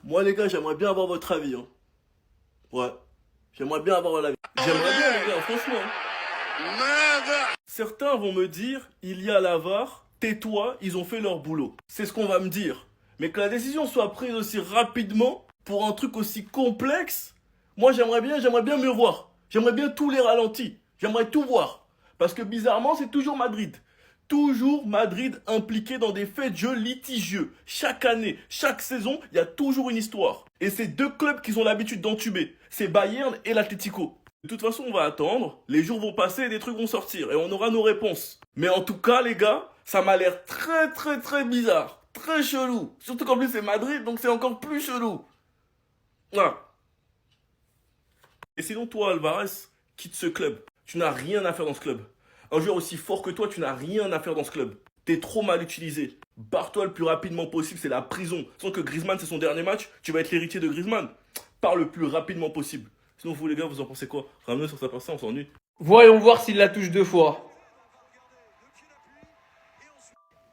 Moi, les gars, j'aimerais bien avoir votre avis. Hein. Ouais. J'aimerais bien avoir l'avis. J'aimerais bien, les gars, franchement. Certains vont me dire, il y a la VAR, tais-toi, ils ont fait leur boulot. C'est ce qu'on va me dire. Mais que la décision soit prise aussi rapidement, pour un truc aussi complexe, moi, j'aimerais bien mieux voir. J'aimerais bien tous les ralentis. J'aimerais tout voir. Parce que bizarrement, c'est toujours Madrid. Toujours Madrid impliqué dans des faits de jeu litigieux. Chaque année, chaque saison, il y a toujours une histoire. Et c'est deux clubs qui ont l'habitude d'entuber. C'est Bayern et l'Atlético. De toute façon, on va attendre. Les jours vont passer et des trucs vont sortir. Et on aura nos réponses. Mais en tout cas, les gars, ça m'a l'air très bizarre. Très chelou. Surtout qu'en plus, c'est Madrid, donc c'est encore plus chelou. Voilà. Et sinon, toi, Alvarez, quitte ce club. Tu n'as rien à faire dans ce club. Un joueur aussi fort que toi, tu n'as rien à faire dans ce club. T'es trop mal utilisé. Barre-toi le plus rapidement possible, c'est la prison. Sans que Griezmann, c'est son dernier match, tu vas être l'héritier de Griezmann. Pars le plus rapidement possible. Sinon, vous les gars, vous en pensez quoi? Ramenez sur sa personne, on s'ennuie. Voyons voir s'il la touche 2 fois.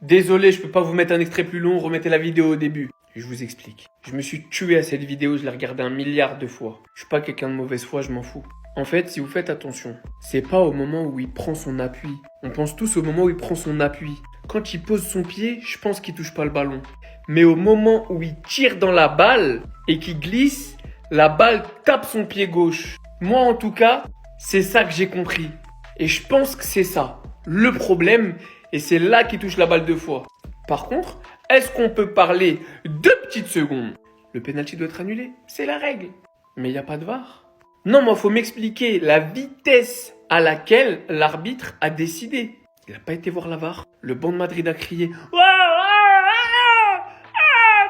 Désolé, je peux pas vous mettre un extrait plus long, remettez la vidéo au début. Je vous explique. Je me suis tué à cette vidéo, je l'ai regardée 1 milliard de fois. Je suis pas quelqu'un de mauvaise foi, je m'en fous. En fait, si vous faites attention, c'est pas au moment où il prend son appui. On pense tous au moment où il prend son appui. Quand il pose son pied, je pense qu'il touche pas le ballon. Mais au moment où il tire dans la balle et qu'il glisse, la balle tape son pied gauche. Moi, en tout cas, c'est ça que j'ai compris. Et je pense que c'est ça, le problème, et c'est là qu'il touche la balle 2 fois. Par contre, est-ce qu'on peut parler 2 petites secondes? Le penalty doit être annulé, c'est la règle. Mais il n'y a pas de VAR. Non, mais il faut m'expliquer la vitesse à laquelle l'arbitre a décidé. Il n'a pas été voir la VAR. Le banc de Madrid a crié «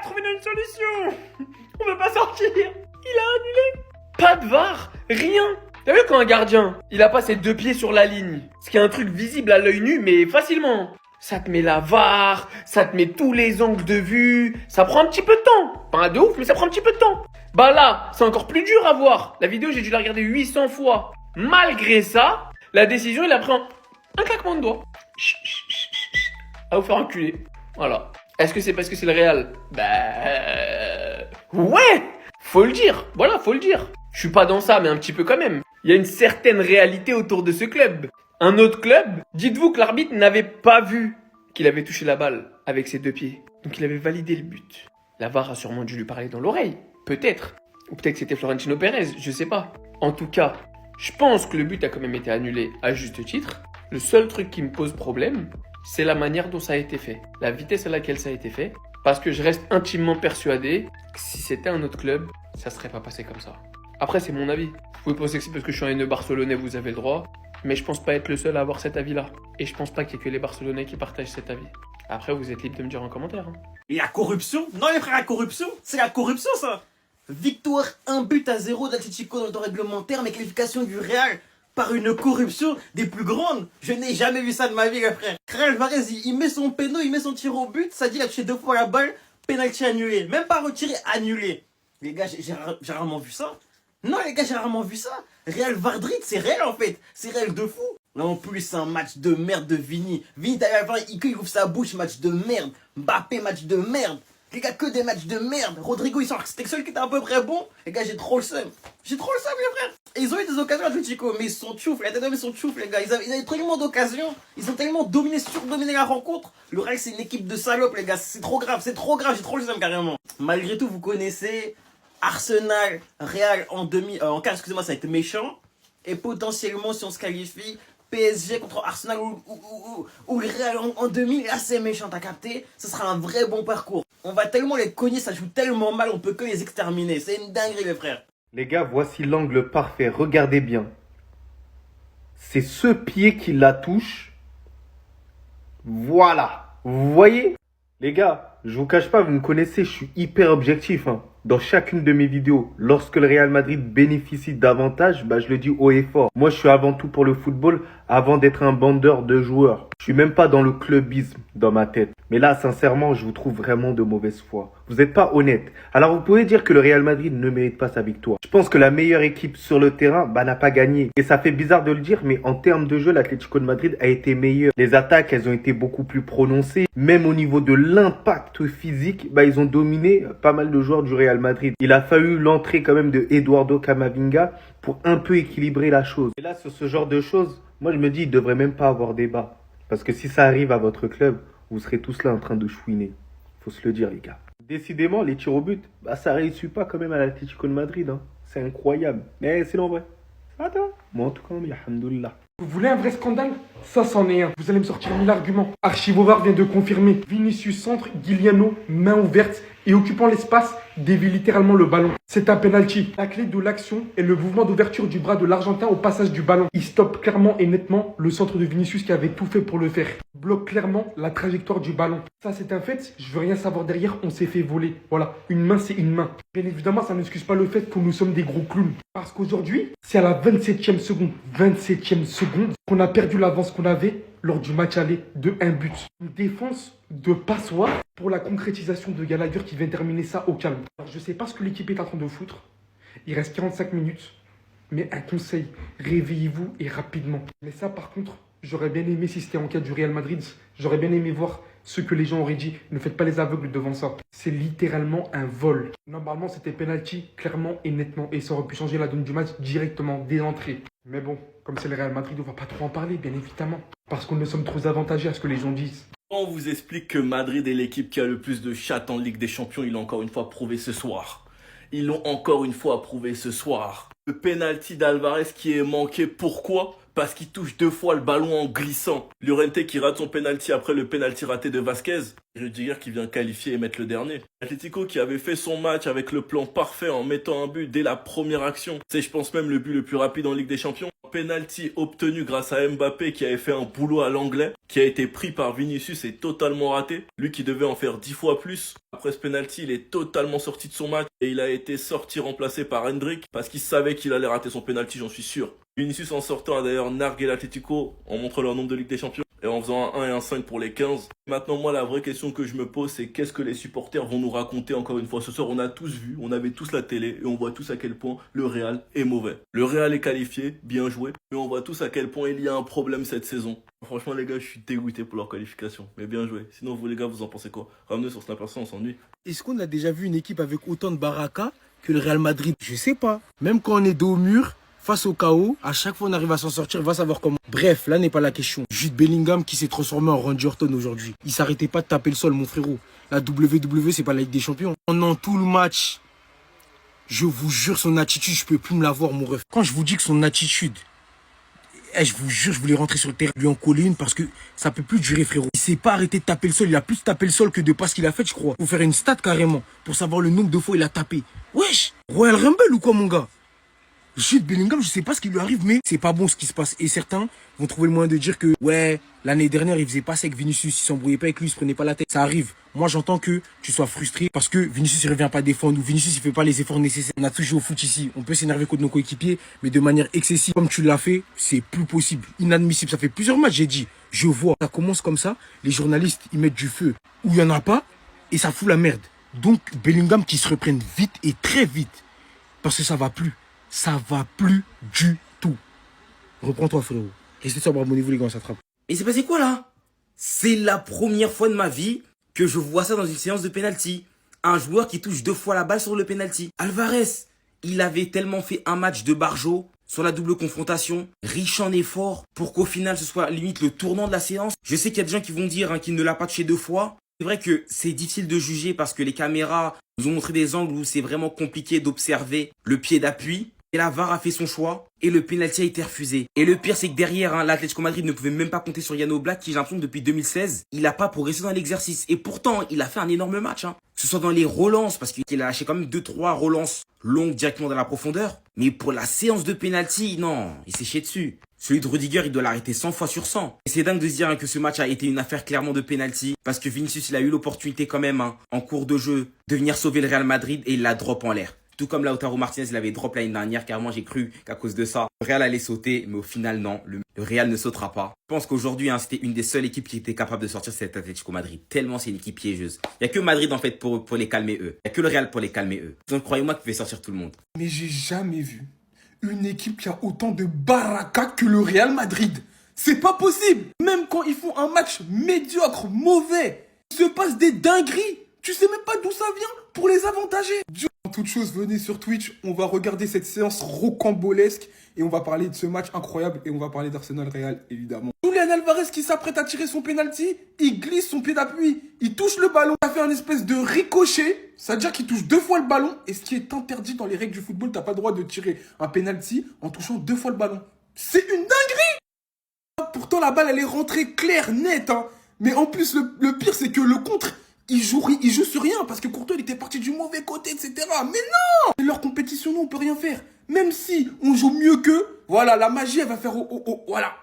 Trouvez-nous une solution. On ne veut pas sortir. » Il a annulé. Pas de VAR, rien. T'as vu quand un gardien, il a pas ses 2 pieds sur la ligne, ce qui est un truc visible à l'œil nu, mais facilement. Ça te met la VAR, ça te met tous les angles de vue, ça prend un petit peu de temps. Pas de ouf, mais ça prend un petit peu de temps. Bah là, c'est encore plus dur à voir. La vidéo, j'ai dû la regarder 800 fois. Malgré ça, la décision, il a pris un claquement de doigts. À vous faire enculer. Voilà. Est-ce que c'est parce que c'est le Real? Ouais, faut le dire. Voilà, faut le dire. Je suis pas dans ça, mais un petit peu quand même. Il y a une certaine réalité autour de ce club. Un autre club, dites-vous que l'arbitre n'avait pas vu qu'il avait touché la balle avec ses 2 pieds. Donc il avait validé le but. La VAR a sûrement dû lui parler dans l'oreille. Peut-être. Ou peut-être que c'était Florentino Pérez, je sais pas. En tout cas, je pense que le but a quand même été annulé à juste titre. Le seul truc qui me pose problème, c'est la manière dont ça a été fait. La vitesse à laquelle ça a été fait. Parce que je reste intimement persuadé que si c'était un autre club, ça serait pas passé comme ça. Après, c'est mon avis. Vous pouvez penser que c'est parce que je suis un haineux barcelonais, vous avez le droit. Mais je pense pas être le seul à avoir cet avis-là. Et je pense pas qu'il y ait que les Barcelonais qui partagent cet avis. Après, vous êtes libre de me dire en commentaire. Hein. Et la corruption? Non les frères, la corruption, c'est la corruption ça. Victoire 1-0 d'Atlético dans le temps réglementaire, mais qualification du Real par une corruption des plus grandes. Je n'ai jamais vu ça de ma vie les frères. Real Alvarez, il met son péno, il met son tir au but, ça dit il a touché 2 fois la balle, penalty annulé. Même pas retiré, annulé. Les gars, j'ai rarement vu ça. Non les gars, j'ai rarement vu ça. Real Madrid, c'est réel en fait. C'est réel de fou. Là en plus, c'est un match de merde de Vini. Vini, il ouvre sa bouche, match de merde. Mbappé, match de merde. Les gars, que des matchs de merde. Rodrigo, il sort, c'était le seul qui était à peu près bon. Les gars, j'ai trop le seum. J'ai trop le seum, les frères. Et ils ont eu des occasions à Atletico, mais ils sont tchouf. La tête d'homme, ils sont tchouf, les gars. Ils avaient tellement d'occasions. Ils ont tellement dominé, surdominé la rencontre. Le Real, c'est une équipe de salopes, les gars. C'est trop grave, j'ai trop le seum carrément. Malgré tout, vous connaissez Arsenal, Real en quart, excusez-moi, ça va être méchant. Et potentiellement, si on se qualifie, PSG contre Arsenal ou le Real en demi, là c'est méchant, t'as capté? Ce sera un vrai bon parcours. On va tellement les cogner, ça joue tellement mal, on peut que les exterminer. C'est une dinguerie les frères. Les gars, voici l'angle parfait, regardez bien. C'est ce pied qui la touche. Voilà, vous voyez? Les gars, je vous cache pas, vous me connaissez, je suis hyper objectif. Hein. Dans chacune de mes vidéos, lorsque le Real Madrid bénéficie davantage, je le dis haut et fort. Moi, je suis avant tout pour le football, avant d'être un bandeur de joueurs. Je suis même pas dans le clubisme dans ma tête. Mais là, sincèrement, je vous trouve vraiment de mauvaise foi. Vous n'êtes pas honnête. Alors vous pouvez dire que le Real Madrid ne mérite pas sa victoire. Je pense que la meilleure équipe sur le terrain n'a pas gagné. Et ça fait bizarre de le dire, mais en termes de jeu, l'Atlético de Madrid a été meilleur. Les attaques, elles ont été beaucoup plus prononcées. Même au niveau de l'impact physique, ils ont dominé pas mal de joueurs du Real Madrid. Il a fallu l'entrée quand même de Eduardo Camavinga pour un peu équilibrer la chose. Et là, sur ce genre de choses, moi je me dis, il ne devrait même pas avoir débat. Parce que si ça arrive à votre club, vous serez tous là en train de chouiner. Faut se le dire, les gars. Décidément, les tirs au but, ça réussit pas quand même à l'Atlético de Madrid. C'est incroyable. Mais c'est vrai. Attends. Moi, en tout cas, alhamdoulilah. Vous voulez un vrai scandale? Ça, c'en est un. Vous allez me sortir 1000 arguments. Archivovar vient de confirmer. Vinicius centre, Giuliano, main ouverte et occupant l'espace, dévie littéralement le ballon. C'est un penalty. La clé de l'action est le mouvement d'ouverture du bras de l'Argentin au passage du ballon. Il stoppe clairement et nettement le centre de Vinicius qui avait tout fait pour le faire. Bloque clairement la trajectoire du ballon. Ça, c'est un fait. Je veux rien savoir derrière. On s'est fait voler. Voilà. Une main, c'est une main. Bien évidemment, ça n'excuse pas le fait que nous sommes des gros clowns. Parce qu'aujourd'hui, c'est à la 27e seconde. 27e seconde qu'on a perdu l'avance qu'on avait lors du match aller de 1 but. Une défense de passoire pour la concrétisation de Gallagher qui vient terminer ça au calme. Alors, je sais pas ce que l'équipe est en train de foutre. Il reste 45 minutes. Mais un conseil, réveillez-vous et rapidement. Mais ça, par contre, j'aurais bien aimé, si c'était en cas du Real Madrid, j'aurais bien aimé voir ce que les gens auraient dit. Ne faites pas les aveugles devant ça. C'est littéralement un vol. Normalement, c'était penalty, clairement et nettement. Et ça aurait pu changer la donne du match directement, dès l'entrée. Mais bon, comme c'est le Real Madrid, on va pas trop en parler, bien évidemment. Parce qu'on ne sommes trop avantagés à ce que les gens disent. On vous explique que Madrid est l'équipe qui a le plus de chattes en Ligue des Champions. Ils l'ont encore une fois prouvé ce soir. Ils l'ont encore une fois prouvé ce soir. Le penalty d'Alvarez qui est manqué, pourquoi? Parce qu'il touche 2 fois le ballon en glissant. Llorente qui rate son penalty après le penalty raté de Vasquez. Rudiger qui vient qualifier et mettre le dernier. Atlético qui avait fait son match avec le plan parfait en mettant un but dès la première action. C'est, je pense, même le but le plus rapide en Ligue des Champions. Penalty obtenu grâce à Mbappé qui avait fait un boulot à l'anglais, qui a été pris par Vinicius et totalement raté. Lui qui devait en faire 10 fois plus. Après ce penalty, il est totalement sorti de son match et il a été remplacé par Hendrick parce qu'il savait qu'il allait rater son penalty, j'en suis sûr. Vinicius en sortant a d'ailleurs nargué l'Atlético en montrant leur nombre de Ligue des Champions et en faisant un 1 et un 5 pour les 15. Maintenant, moi, la vraie question que je me pose, c'est qu'est-ce que les supporters vont nous raconter encore une fois ce soir? On a tous vu, on avait tous la télé et on voit tous à quel point le Real est mauvais. Le Real est qualifié, bien joué, mais on voit tous à quel point il y a un problème cette saison. Franchement, les gars, je suis dégoûté pour leur qualification, mais bien joué. Sinon, vous les gars, vous en pensez quoi? Ramenez sur Snapper, on s'ennuie. Est-ce qu'on a déjà vu une équipe avec autant de baraka que le Real Madrid? Je sais pas. Même quand on est dos au mur, face au chaos, à chaque fois on arrive à s'en sortir, va savoir comment. Bref, là n'est pas la question. Jude Bellingham qui s'est transformé en Randy Orton aujourd'hui. Il s'arrêtait pas de taper le sol, mon frérot. La WWE, c'est pas la Ligue des Champions. Pendant tout le match, je vous jure, son attitude, je peux plus me la voir, mon ref. Quand je vous dis que son attitude, je vous jure, je voulais rentrer sur le terrain, lui en coller une parce que ça peut plus durer, frérot. Il s'est pas arrêté de taper le sol. Il a plus tapé le sol que de passes qu'il a fait, je crois. Faut faire une stat carrément pour savoir le nombre de fois il a tapé. Wesh, Royal Rumble ou quoi, mon gars? Jude Bellingham, je sais pas ce qui lui arrive, mais c'est pas bon ce qui se passe. Et certains vont trouver le moyen de dire que, ouais, l'année dernière, il faisait pas ça avec Vinicius, il s'embrouillait pas avec lui, il se prenait pas la tête. Ça arrive. Moi, j'entends que tu sois frustré parce que Vinicius, il revient pas défendre ou Vinicius, il fait pas les efforts nécessaires. On a tous joué au foot ici. On peut s'énerver contre nos coéquipiers, mais de manière excessive. Comme tu l'as fait, c'est plus possible. Inadmissible. Ça fait plusieurs matchs, j'ai dit. Je vois. Ça commence comme ça. Les journalistes, ils mettent du feu où il y en a pas et ça fout la merde. Donc, Bellingham qui se reprenne vite et très vite parce que ça va plus. Ça va plus du tout. Reprends-toi, frérot. Restez sobre, abonnez-vous, les gars, on s'attrape. Et c'est passé quoi là? C'est la première fois de ma vie que je vois ça dans une séance de penalty. Un joueur qui touche 2 fois la balle sur le penalty. Alvarez, il avait tellement fait un match de barjo sur la double confrontation, riche en efforts, pour qu'au final ce soit limite le tournant de la séance. Je sais qu'il y a des gens qui vont dire qu'il ne l'a pas touché 2 fois. C'est vrai que c'est difficile de juger parce que les caméras nous ont montré des angles où c'est vraiment compliqué d'observer le pied d'appui. Et la VAR a fait son choix et le penalty a été refusé. Et le pire, c'est que derrière, l'Atlético Madrid ne pouvait même pas compter sur Yann Oblak qui, j'ai l'impression que depuis 2016, il n'a pas progressé dans l'exercice. Et pourtant, il a fait un énorme match. Que ce soit dans les relances, parce qu'il a lâché quand même 2-3 relances longues directement dans la profondeur. Mais pour la séance de penalty, non, il s'est chié dessus. Celui de Rudiger, il doit l'arrêter 100 fois sur 100. Et c'est dingue de se dire que ce match a été une affaire clairement de penalty. Parce que Vinicius, il a eu l'opportunité quand même, en cours de jeu, de venir sauver le Real Madrid et il la drop en l'air. Tout comme Lautaro Martinez, il avait drop l'année dernière. Carrément, j'ai cru qu'à cause de ça, le Real allait sauter. Mais au final, non. Le Real ne sautera pas. Je pense qu'aujourd'hui, hein, c'était une des seules équipes qui était capable de sortir cet Atlético Madrid. Tellement c'est une équipe piégeuse. Il n'y a que Madrid, en fait, pour les calmer eux. Il n'y a que le Real pour les calmer eux. Donc, croyez-moi qu'il pouvait sortir tout le monde. Mais j'ai jamais vu une équipe qui a autant de baraka que le Real Madrid. C'est pas possible. Même quand ils font un match médiocre, mauvais, il se passe des dingueries. Tu sais même pas d'où ça vient pour les avantager. En toute chose, venez sur Twitch, on va regarder cette séance rocambolesque et on va parler de ce match incroyable et on va parler d'Arsenal Real évidemment. Julian Alvarez qui s'apprête à tirer son penalty, il glisse son pied d'appui, il touche le ballon, ça fait un espèce de ricochet, c'est-à-dire qu'il touche 2 fois le ballon et ce qui est interdit dans les règles du football, t'as pas le droit de tirer un penalty en touchant 2 fois le ballon. C'est une dinguerie. Pourtant la balle elle est rentrée claire, nette hein. Mais en plus le pire c'est que le contre il joue sur rien parce que Courtois il était parti du mauvais côté, etc. Mais non! C'est leur compétition, nous on peut rien faire. Même si on joue mieux qu'eux, voilà, la magie elle va faire voilà.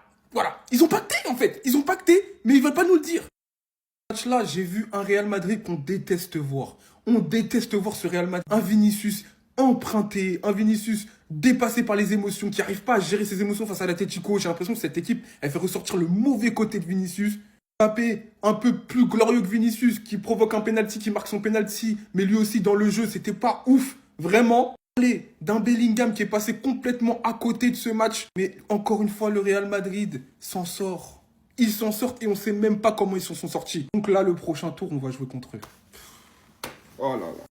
Ils ont pacté en fait, ils ont pacté, mais ils veulent pas nous le dire. Ce match-là, j'ai vu un Real Madrid qu'on déteste voir. On déteste voir ce Real Madrid. Un Vinicius emprunté, un Vinicius dépassé par les émotions, qui n'arrive pas à gérer ses émotions face à l'Atlético. J'ai l'impression que cette équipe, elle fait ressortir le mauvais côté de Vinicius. Mbappé, un peu plus glorieux que Vinicius, qui provoque un penalty, qui marque son penalty, mais lui aussi dans le jeu, c'était pas ouf, vraiment. Parler d'un Bellingham qui est passé complètement à côté de ce match, mais encore une fois, le Real Madrid s'en sort. Ils s'en sortent et on sait même pas comment ils s'en sont sortis. Donc là, le prochain tour, on va jouer contre eux. Oh là là.